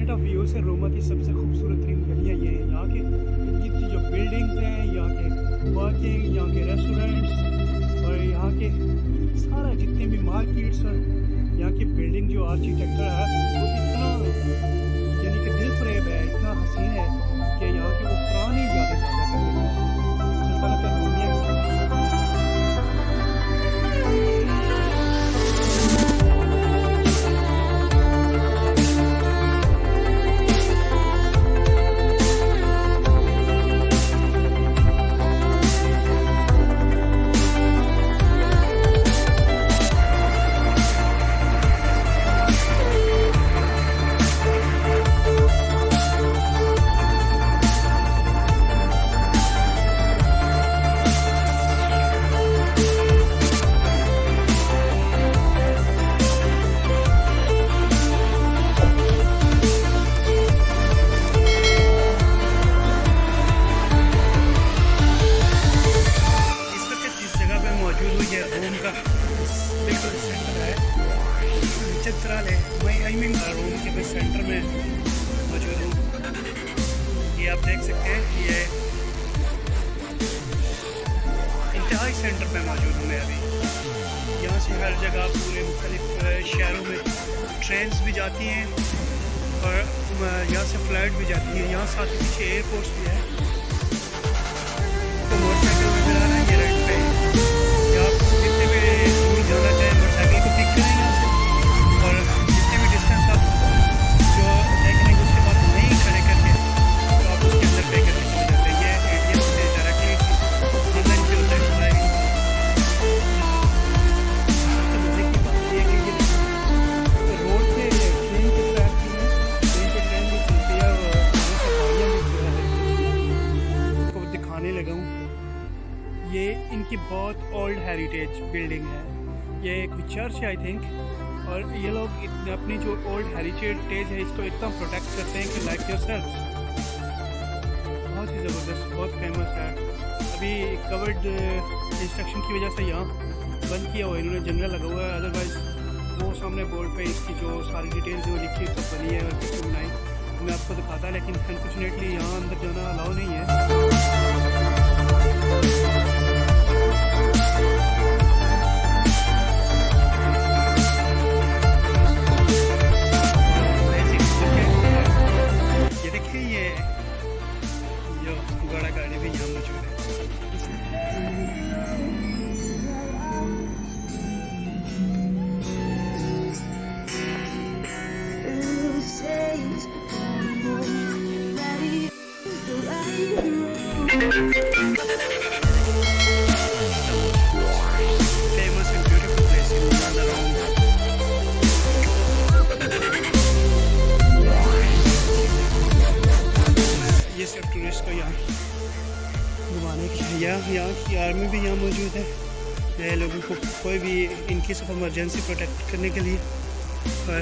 Point of view से रोमा की सबसे खूबसूरत तरीन गलियाँ ये हैं। यहाँ के जितनी जो बिल्डिंग्स हैं, यहाँ के पार्किंग, यहाँ के रेस्टोरेंट्स और यहाँ के सारा जितने भी मार्केट्स और यहाँ की बिल्डिंग जो आर्किटेक्चर है वो इतना यानी कि दिल फरेब है, इतना हसीन है कि यहाँ की वो पुरानी यादें ताज़ा कर देती है। सल्तनत रोमिया रोम के बस सेंटर में मौजूद हूँ। ये आप देख सकते हैं, ये इंतहाई सेंटर में मौजूद हूँ मैं अभी। यहाँ से हर जगह पूरे मुख्तलिफ शहरों में ट्रेन्स भी जाती हैं और यहाँ से फ्लाइट भी जाती है। यहाँ साथ ही पीछे एयरपोर्ट भी है। तो मोटरसाइकिल वगैरह है ये राइट पे। यहाँ जितने भी दूर जाना चाहें मोटरसाइकिल को पिक करें यहाँ से, और जितने भी डिस्टेंस आप जो देखेंगे उसके बाद नहीं खड़े करके तो आप उसके अंदर पे करके चले जाते हैं। ये एटीएम से डायरेक्टली ऑनलाइन पे होता है ड्राइविंग। सबसे मजे की बात ये है कि ये रोड पे ट्रेन के ट्रैक भी है, ट्रेन भी चलती है और सवारियाँ भी जो है आपको दिखाने लगा हूँ। ये इनकी बहुत ओल्ड हेरिटेज बिल्डिंग है। ये कोई चर्च है आई थिंक, और ये लोग अपनी जो ओल्ड हेरिटेज है इसको इतना प्रोटेक्ट करते हैं कि लाइक योरसेल्फ। बहुत ही ज़बरदस्त, बहुत फेमस है। अभी कवर्ड इंस्ट्रक्शन की वजह से यहाँ बंद किया हुआ है इन्होंने, जंगल लगा हुआ है। अदरवाइज़ वो सामने बोर्ड पे इसकी जो सारी डिटेल्स जो लिखी है सब बनी है और किसने बनाई मैं आपको दिखाता, लेकिन अनफॉर्चुनेटली यहाँ अंदर जाना अलाउ नहीं है। ये देखिए, ये जो घोड़ा गाड़ी भी यहाँ मौजूद है। Famous and beautiful place in around. ये सब टूरिस्ट को यहाँ घुमाने के लिए, यहाँ की आर्मी भी यहाँ मौजूद है नए लोगों को कोई भी in case of emergency protect करने के लिए। और